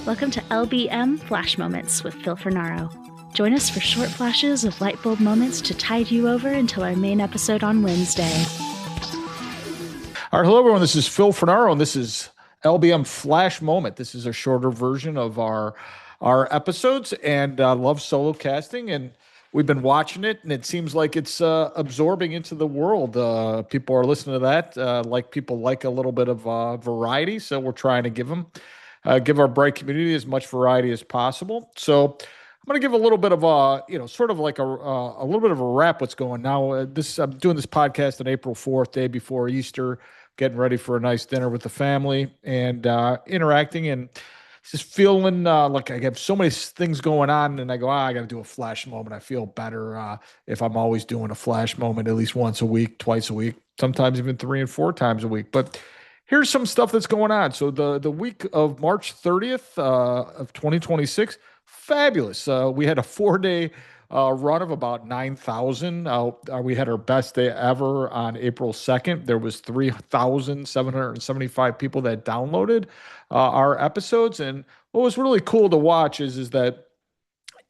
Welcome to LBM Flash Moments with Phil Fornaro. Join us for short flashes of light bulb moments to tide you over until our main episode on Wednesday. All right, hello everyone. This is Phil Fornaro, and this is LBM Flash Moment. This is a shorter version of our episodes, and love solo casting. And we've been watching it, and it seems like it's absorbing into the world. People are listening to that. People like a little bit of variety, so we're trying to give our bright community as much variety as possible. So I'm going to give a little bit of sort of like a little bit of a wrap what's going now. I'm doing this podcast on April 4th, day before Easter, getting ready for a nice dinner with the family and interacting and just feeling like I have so many things going on, and I go, I got to do a flash moment. I feel better if I'm always doing a flash moment at least once a week, twice a week, sometimes even 3 and 4 times a week. But here's some stuff that's going on. So the week of March 30th of 2026, fabulous. We had a 4-day run of about 9,000. We had our best day ever on April 2nd. There was 3,775 people that downloaded our episodes. And what was really cool to watch is that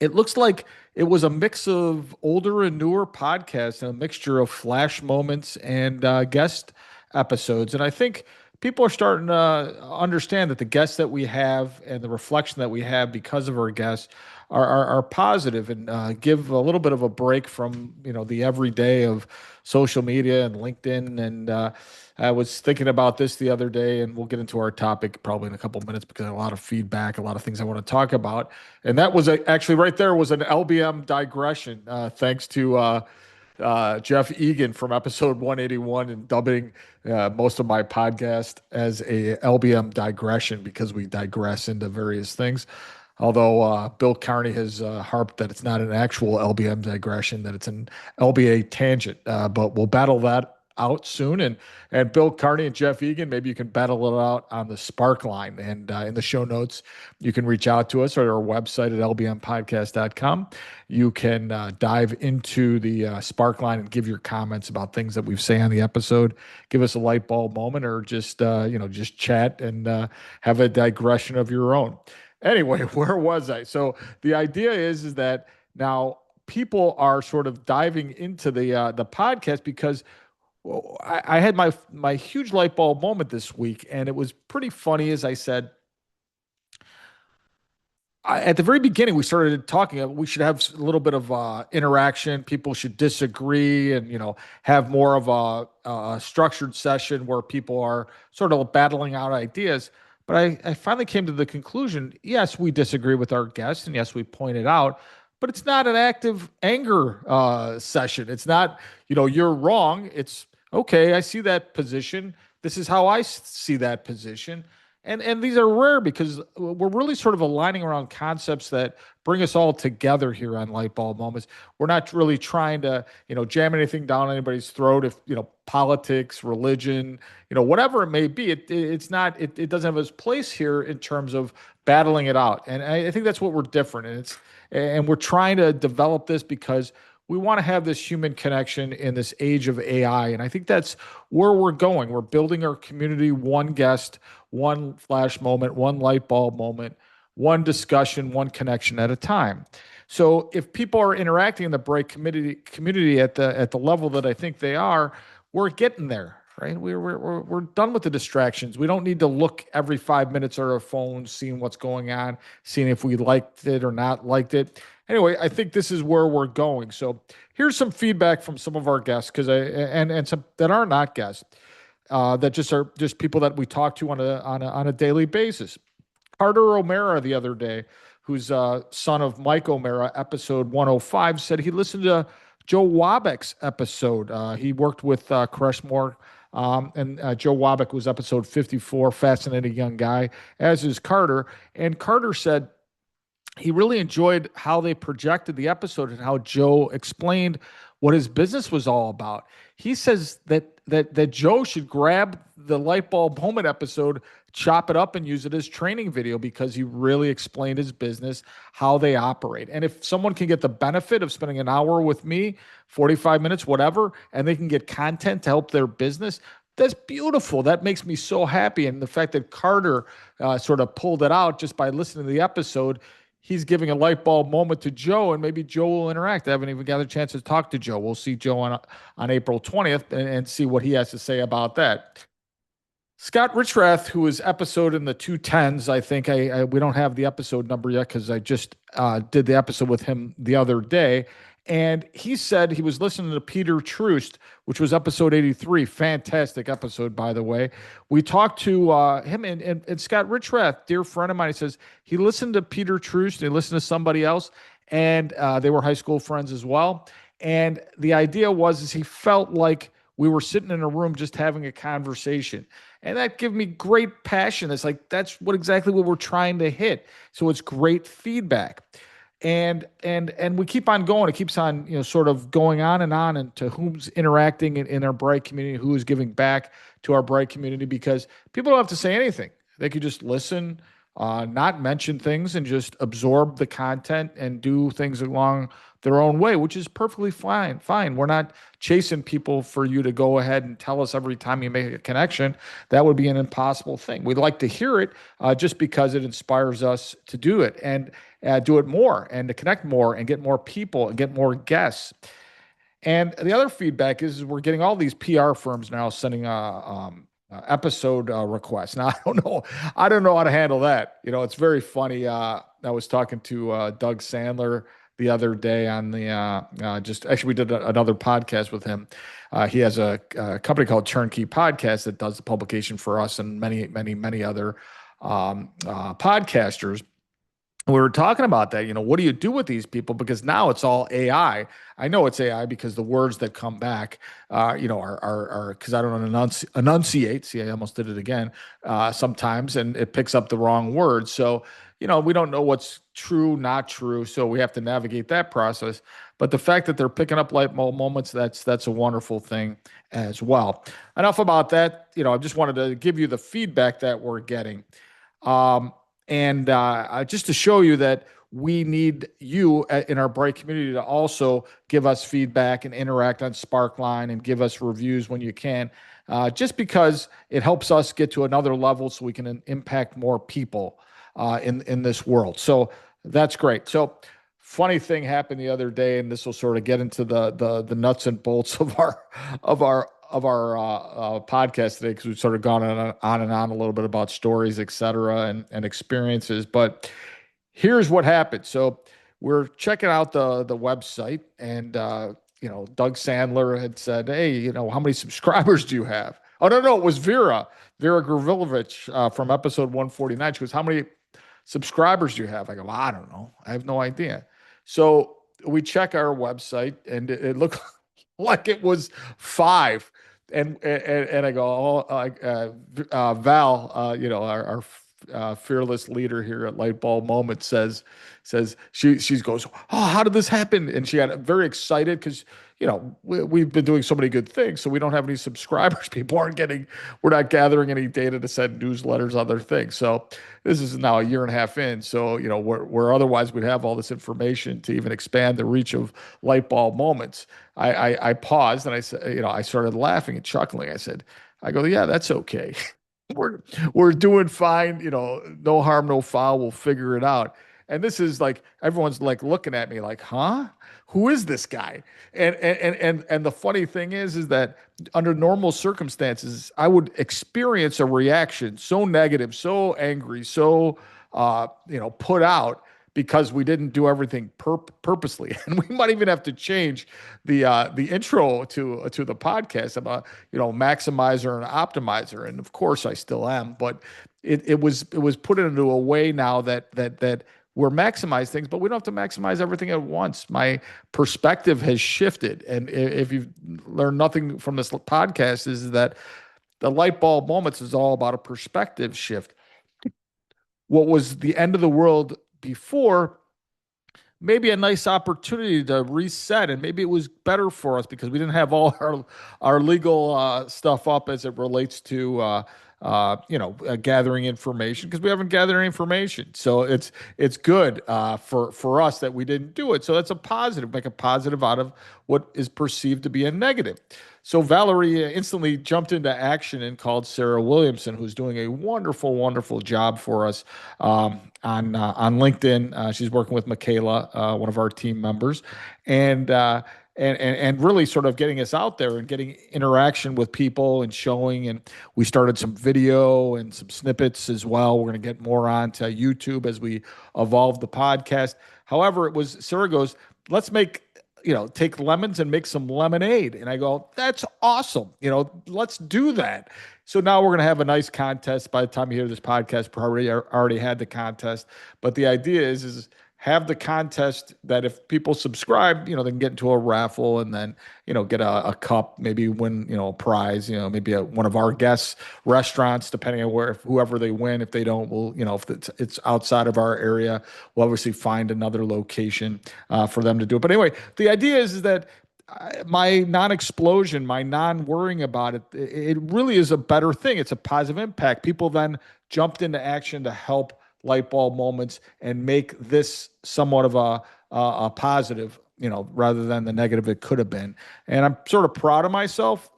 it looks like it was a mix of older and newer podcasts and a mixture of flash moments and guest episodes. And I think people are starting to understand that the guests that we have and the reflection that we have because of our guests are positive and give a little bit of a break from the everyday of social media and LinkedIn. And I was thinking about this the other day, and we'll get into our topic probably in a couple of minutes because I have a lot of feedback, a lot of things I want to talk about. And that was actually right there was an LBM digression, thanks to Jeff Egan from episode 181 and dubbing most of my podcast as a LBM digression because we digress into various things. Although Bill Carney has harped that it's not an actual LBM digression, that it's an LBA tangent. But we'll battle that out soon. And Bill Carney and Jeff Egan, maybe you can battle it out on the Spark line. And in the show notes, you can reach out to us at our website at lbmpodcast.com. You can dive into the Spark line and give your comments about things that we've say on the episode. Give us a light bulb moment, or just chat and have a digression of your own. Anyway, where was I? So the idea is that now people are sort of diving into the podcast because I had my huge light bulb moment this week, and it was pretty funny. As I said, at the very beginning, we started talking. We should have a little bit of interaction. People should disagree, and have more of a structured session where people are sort of battling out ideas. But I finally came to the conclusion, yes, we disagree with our guests, and yes, we point it out, but it's not an active anger session. It's not, you're wrong. It's, okay, I see that position. This is how I see that position. And these are rare because we're really sort of aligning around concepts that bring us all together here on Light Bulb Moments. We're not really trying to, jam anything down anybody's throat. If, politics, religion, whatever it may be, it doesn't have its place here in terms of battling it out. And I think that's what we're different. And we're trying to develop this because we want to have this human connection in this age of AI. And I think that's where we're going. We're building our community, one guest, one flash moment, one light bulb moment, one discussion, one connection at a time. So if people are interacting in the Bright community at the level that I think they are, we're getting there, right? We're done with the distractions. We don't need to look every 5 minutes at our phones, seeing what's going on, seeing if we liked it or not liked it. Anyway, I think this is where we're going. So here's some feedback from some of our guests, and some that are not guests, that just are just people that we talk to on a daily basis. Carter O'Mara the other day, who's son of Mike O'Mara, episode 105, said he listened to Joe Wabeck's episode. He worked with Creshmore, and Joe Wabeck was episode 54, fascinating young guy, as is Carter. And Carter said he really enjoyed how they projected the episode and how Joe explained what his business was all about. He says that Joe should grab the light bulb moment episode, chop it up, and use it as training video because he really explained his business, how they operate. And if someone can get the benefit of spending an hour with me, 45 minutes, whatever, and they can get content to help their business, That's beautiful. That makes me so happy. And the fact that Carter sort of pulled it out just by listening to the episode, he's giving a light bulb moment to Joe, and maybe Joe will interact. I haven't even got a chance to talk to Joe. We'll see Joe on April 20th and see what he has to say about that. Scott Richrath, who was episode in the 210s, I think we don't have the episode number yet because I just did the episode with him the other day, and he said he was listening to Peter Troost, which was episode 83. Fantastic episode, by the way. We talked to him and Scott Richrath, dear friend of mine. He says he listened to Peter Troost and he listened to somebody else, and they were high school friends as well. And the idea was is he felt like we were sitting in a room just having a conversation. And that gave me great passion. It's like that's what exactly what we're trying to hit. So it's great feedback. And we keep on going. It keeps on, sort of going on and to who's interacting in our Bright community, who is giving back to our Bright community, because people don't have to say anything. They could just listen, not mention things, and just absorb the content and do things along their own way, which is perfectly fine. Fine. We're not chasing people for you to go ahead and tell us every time you make a connection. That would be an impossible thing. We'd like to hear it just because it inspires us to do it and do it more and to connect more and get more people and get more guests. And the other feedback is we're getting all these PR firms now sending episode requests. Now I don't know how to handle that. It's very funny. I was talking to Doug Sandler the other day on the just actually we did another podcast with him. He has a company called Turnkey Podcast that does the publication for us and many other podcasters. We were talking about that. What do you do with these people? Because now it's all AI. I know it's AI because the words that come back, are because I don't enunciate. See, I almost did it again sometimes, and it picks up the wrong words. So, we don't know what's true, not true. So we have to navigate that process. But the fact that they're picking up light bulb moments, that's a wonderful thing as well. Enough about that. I just wanted to give you the feedback that we're getting. And just to show you that we need you in our Bright community to also give us feedback and interact on Sparkline and give us reviews when you can, just because it helps us get to another level so we can impact more people in this world. So that's great. So funny thing happened the other day, and this will sort of get into the nuts and bolts of our podcast today, because we've sort of gone on and on a little bit about stories, et cetera, and experiences. But here's what happened. So we're checking out the website, and Doug Sandler had said, "Hey, how many subscribers do you have?" Oh, no, it was Vera Gravilovich from episode 149. She goes, "How many subscribers do you have?" I go, "I don't know. I have no idea." So we check our website, and it looked like it was 5. And I go, Val, our fearless leader here at Lightbulb Moment says she goes, "Oh, how did this happen?" And she got very excited because we've been doing so many good things, so we don't have any subscribers. We're not gathering any data to send newsletters, other things. So this is now a year and a half in. So where otherwise we'd have all this information to even expand the reach of Lightbulb Moments. I paused and I said, I started laughing and chuckling. I go, "Yeah, that's okay. We're doing fine. No harm, no foul. We'll figure it out." And this is like everyone's like looking at me like, "Huh? Who is this guy?" And the funny thing is that under normal circumstances, I would experience a reaction so negative, so angry, so put out, because we didn't do everything purposely. And we might even have to change the intro to the podcast about maximizer and optimizer. And of course, I still am, but it was put into a way now that we're maximize things, but we don't have to maximize everything at once. My perspective has shifted, and if you've learned nothing from this podcast, is that the light bulb moments is all about a perspective shift. What was the end of the world before, maybe a nice opportunity to reset, and maybe it was better for us because we didn't have all our legal stuff up as it relates to gathering information because we haven't gathered any information. So it's good for us that we didn't do it. So that's a positive, make a positive out of what is perceived to be a negative. So Valerie instantly jumped into action and called Sarah Williamson, who's doing a wonderful, wonderful job for us on LinkedIn. She's working with Michaela, one of our team members, and and really sort of getting us out there and getting interaction with people and showing. And we started some video and some snippets as well. We're going to get more onto YouTube as we evolve the podcast. However, it was Sarah goes, let's make take lemons and make some lemonade. And I go, that's awesome. Let's do that. So now we're going to have a nice contest. By the time you hear this podcast, we already had the contest. But the idea is have the contest that if people subscribe, they can get into a raffle and then, get a cup, maybe win, a prize, maybe one of our guests' restaurants, depending on whoever they win. If they don't, we'll, if it's outside of our area, we'll obviously find another location for them to do it. But anyway, the idea is that my non-explosion, my non-worrying about it, it really is a better thing. It's a positive impact. People then jumped into action to help light bulb moments and make this somewhat of a positive, rather than the negative it could have been. And I'm sort of proud of myself,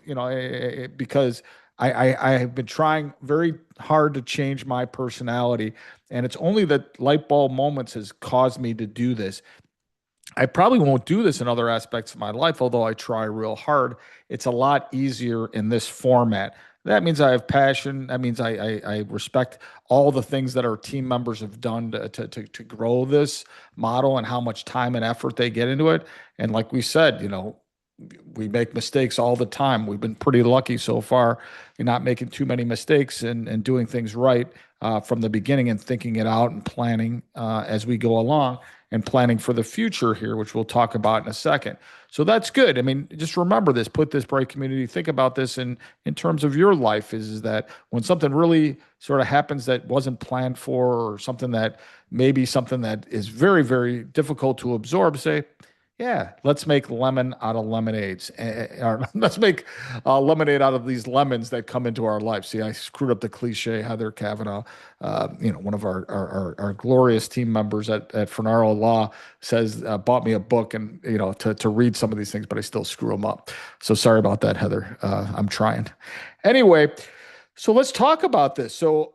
because I have been trying very hard to change my personality, and it's only that light bulb moments has caused me to do this. I probably won't do this in other aspects of my life, although I try real hard. It's a lot easier in this format. That means I have passion. That means I respect all the things that our team members have done to grow this model and how much time and effort they get into it. And like we said, we make mistakes all the time. We've been pretty lucky so far in not making too many mistakes and doing things right from the beginning and thinking it out and planning as we go along and planning for the future here, which we'll talk about in a second. So that's good. I mean, just remember this, put this bright community, think about this in terms of your life is that when something really sort of happens that wasn't planned for, or something that maybe something that is very, very difficult to absorb, say, yeah, let's make lemon out of lemonades. Or let's make lemonade out of these lemons that come into our life. See, I screwed up the cliche. Heather Kavanaugh, one of our glorious team members at Fornaro Law, says bought me a book and to read some of these things, but I still screw them up. So sorry about that, Heather. I'm trying. Anyway. So let's talk about this. So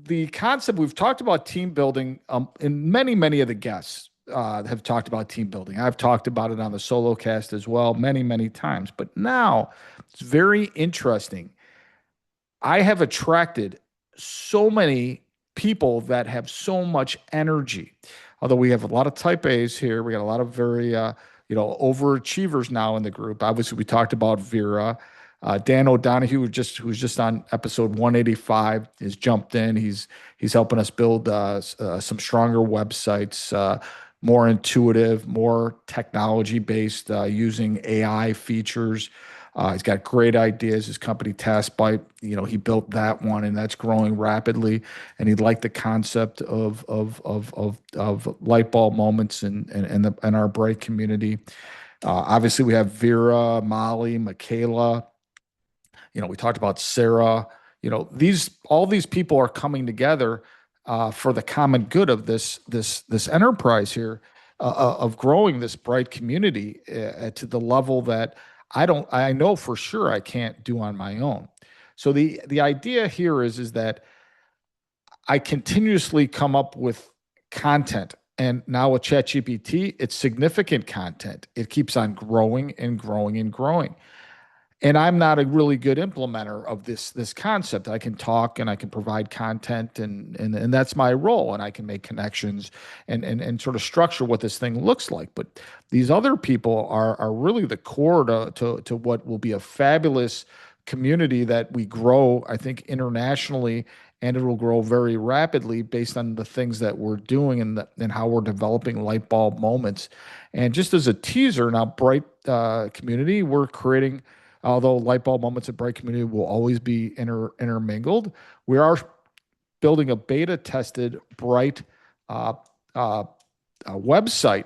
the concept, we've talked about team building in many of the guests have talked about team building. I've talked about it on the solo cast as well, many times. But now it's very interesting. I have attracted so many people that have so much energy. Although we have a lot of type A's here, we got a lot of very overachievers now in the group. Obviously, we talked about Vera. Dan O'Donohue, who's just on episode 185, has jumped in. He's helping us build some stronger websites, more intuitive, more technology based, using AI features. He's got great ideas. His company TaskBite, he built that one, and that's growing rapidly. And he liked the concept of light bulb moments and our bright community. Obviously, we have Vera, Molly, Michaela. We talked about Sarah. All these people are coming together for the common good of this enterprise here, of growing this bright community to the level that I know for sure I can't do on my own. So the idea here is that I continuously come up with content. And now with ChatGPT, it's significant content. It keeps on growing and growing and growing. And I'm not a really good implementer of this concept. I can talk and I can provide content, and that's my role. And I can make connections and sort of structure what this thing looks like. But these other people are really the core to what will be a fabulous community that we grow, I think, internationally, and it will grow very rapidly based on the things that we're doing and how we're developing light bulb moments. And just as a teaser, now Bright community, we're creating. Although light bulb moments at Bright Community will always be intermingled, we are building a beta tested Bright uh, uh, website,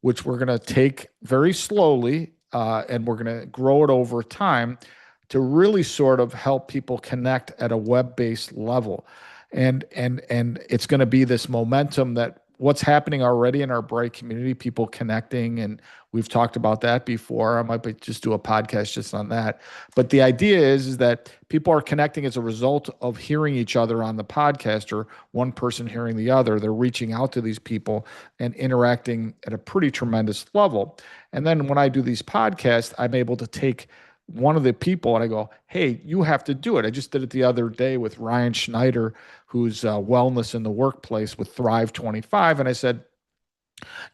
which we're going to take very slowly, and we're going to grow it over time to really sort of help people connect at a web-based level. And it's going to be this momentum that what's happening already in our Bright community, people connecting, and we've talked about that before. I might just do a podcast just on that. But the idea is that people are connecting as a result of hearing each other on the podcast, or one person hearing the other. They're reaching out to these people and interacting at a pretty tremendous level. And then when I do these podcasts, I'm able to take one of the people and I go, hey, you have to do it. I just did it the other day with Ryan Schneider, who's wellness in the workplace with Thrive 25. And I said,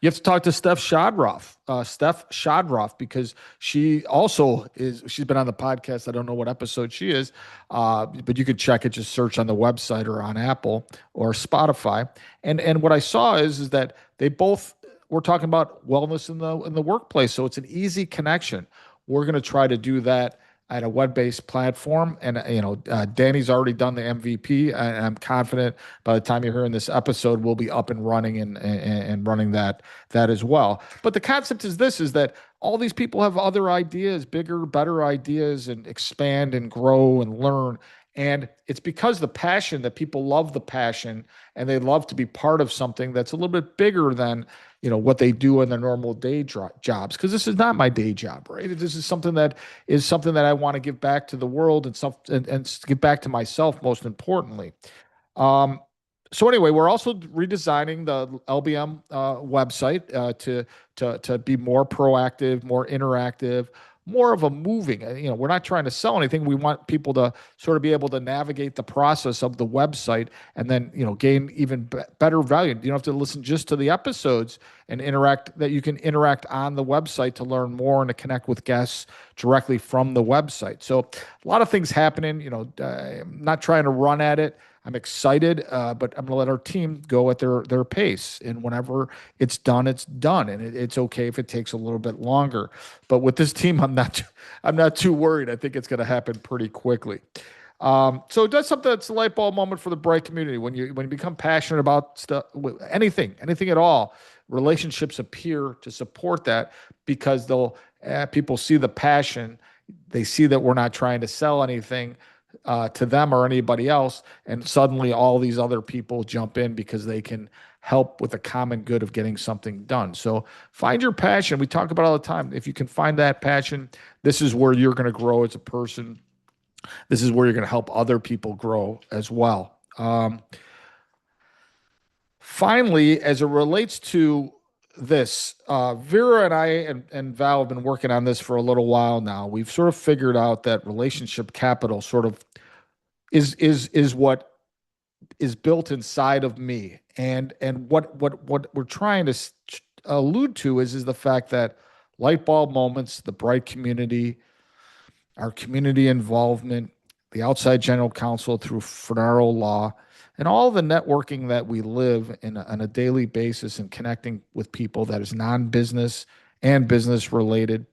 you have to talk to Steph Shodroff, because she's been on the podcast. I don't know what episode she is, but you could check it. Just search on the website or on Apple or Spotify. And what I saw is that they both were talking about wellness in the workplace. So it's an easy connection. We're going to try to do that at a web-based platform. And, Danny's already done the MVP, and I'm confident by the time you're hearing this episode, we'll be up and running and running that as well. But the concept is this, is that all these people have other ideas, bigger, better ideas, and expand and grow and learn. And it's because the passion, that people love the passion and they love to be part of something that's a little bit bigger than, what they do in their normal jobs. Because this is not my day job, right? This is something that I want to give back to the world, and give back to myself, most importantly. Um, so anyway, we're also redesigning the LBM website to be more proactive, more interactive, more of a moving. We're not trying to sell anything. We want people to sort of be able to navigate the process of the website, and then gain even better value. You don't have to listen just to the episodes and interact. That you can interact on the website to learn more and to connect with guests directly from the website. So a lot of things happening. I'm not trying to run at it. I'm excited, but I'm going to let our team go at their pace. And whenever it's done, it's done, and it's okay if it takes a little bit longer. But with this team, I'm not too worried. I think it's going to happen pretty quickly. So it does something that's a light bulb moment for the Bright community. When you become passionate about stuff, anything at all, relationships appear to support that, because people see the passion. They see that we're not trying to sell anything to them or anybody else, and suddenly all these other people jump in because they can help with the common good of getting something done. So find your passion. We talk about it all the time. If you can find that passion, this is where you're going to grow as a person. This is where you're going to help other people grow as well. Finally, as it relates to this, Vera and I and Val have been working on this for a little while now. We've sort of figured out that relationship capital sort of is what is built inside of me, and what we're trying to allude to is the fact that light bulb moments, the Bright community, our community involvement, the outside general counsel through Fornaro Law, and all the networking that we live in on a daily basis, and connecting with people that is non-business and business related.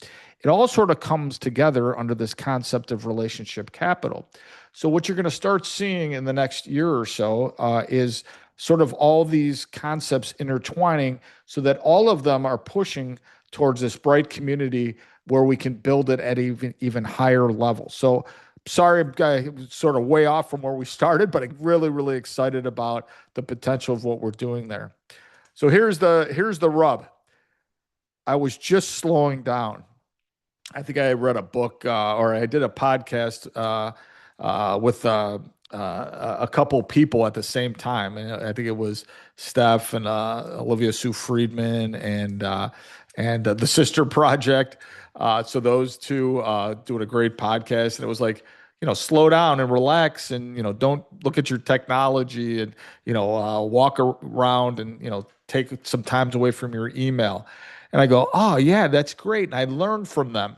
It all sort of comes together under this concept of relationship capital. So what you're going to start seeing in the next year or so is sort of all these concepts intertwining, so that all of them are pushing towards this Bright community where we can build it at even higher levels. So sorry, I'm sort of way off from where we started, but I'm really, really excited about the potential of what we're doing there. So here's the rub. I was just slowing down. I think I read a book or I did a podcast with a couple people at the same time. And I think it was Steph and Olivia Sue Friedman and the Sister Project. So those two doing a great podcast, and it was like, slow down and relax, and don't look at your technology, and walk around, and take some time away from your email. And I go, oh yeah, that's great. And I learned from them.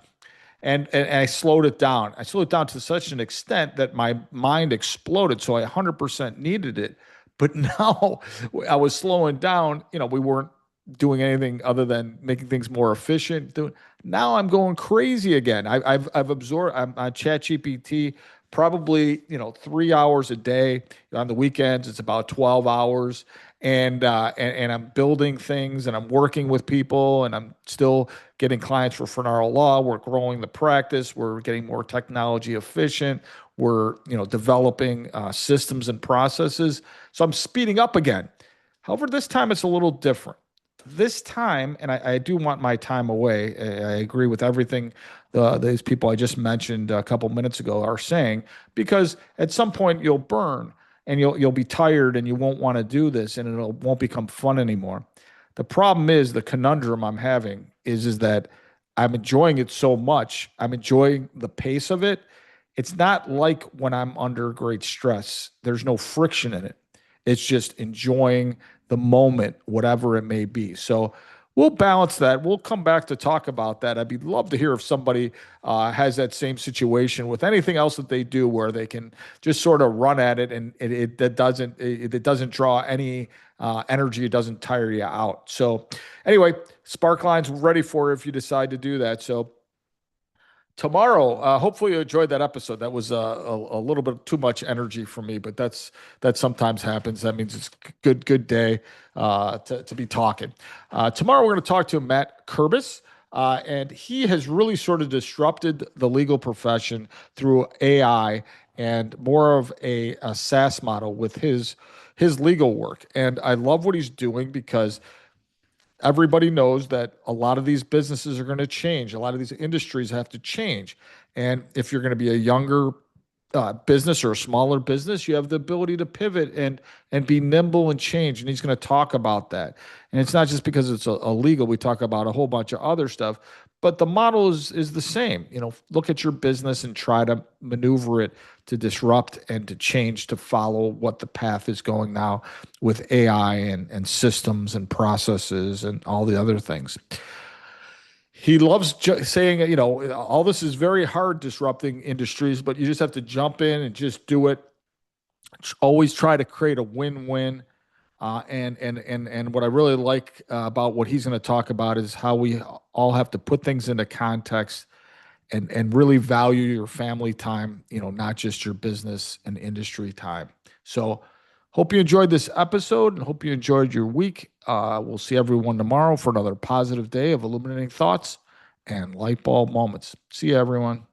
And I slowed it down. I slowed it down to such an extent that my mind exploded. So I 100% needed it. But now I was slowing down. We weren't doing anything other than making things more efficient. Now I'm going crazy again. I've absorbed. I'm on ChatGPT probably 3 hours a day. On the weekends, it's about 12 hours. And I'm building things and I'm working with people and I'm still getting clients for Fornaro Law. We're growing the practice. We're getting more technology efficient. We're developing systems and processes. So I'm speeding up again. However, this time it's a little different. This time, and I do want my time away. I agree with everything these people I just mentioned a couple minutes ago are saying, because at some point you'll burn and you'll be tired and you won't want to do this and it won't become fun anymore. The problem is the conundrum I'm having is that I'm enjoying it so much. I'm enjoying the pace of it. It's not like when I'm under great stress. There's no friction in it. It's just enjoying the moment, whatever it may be. So we'll balance that. We'll come back to talk about that. I'd be love to hear if somebody has that same situation with anything else that they do where they can just sort of run at it and it doesn't draw any energy. It doesn't tire you out. So anyway, Sparkline's ready for if you decide to do that. So tomorrow, hopefully you enjoyed that episode. That was a little bit too much energy for me, but that sometimes happens. That means it's good day to be talking. Tomorrow we're going to talk to Matt Kurbis. And he has really sort of disrupted the legal profession through AI and more of a SaaS model with his legal work. And I love what he's doing because everybody knows that a lot of these businesses are going to change. A lot of these industries have to change. And if you're going to be a younger business or a smaller business, you have the ability to pivot and be nimble and change. And he's going to talk about that. And it's not just because it's illegal. We talk about a whole bunch of other stuff, but the model is the same. Look at your business and try to maneuver it to disrupt and to change to follow what the path is going now with AI and systems and processes and all the other things. He loves saying, all this is very hard disrupting industries, but you just have to jump in and just do it. Always try to create a win-win. And what I really like about what he's going to talk about is how we all have to put things into context and really value your family time, not just your business and industry time. So hope you enjoyed this episode and hope you enjoyed your week. We'll see everyone tomorrow for another positive day of illuminating thoughts and light bulb moments. See you, everyone.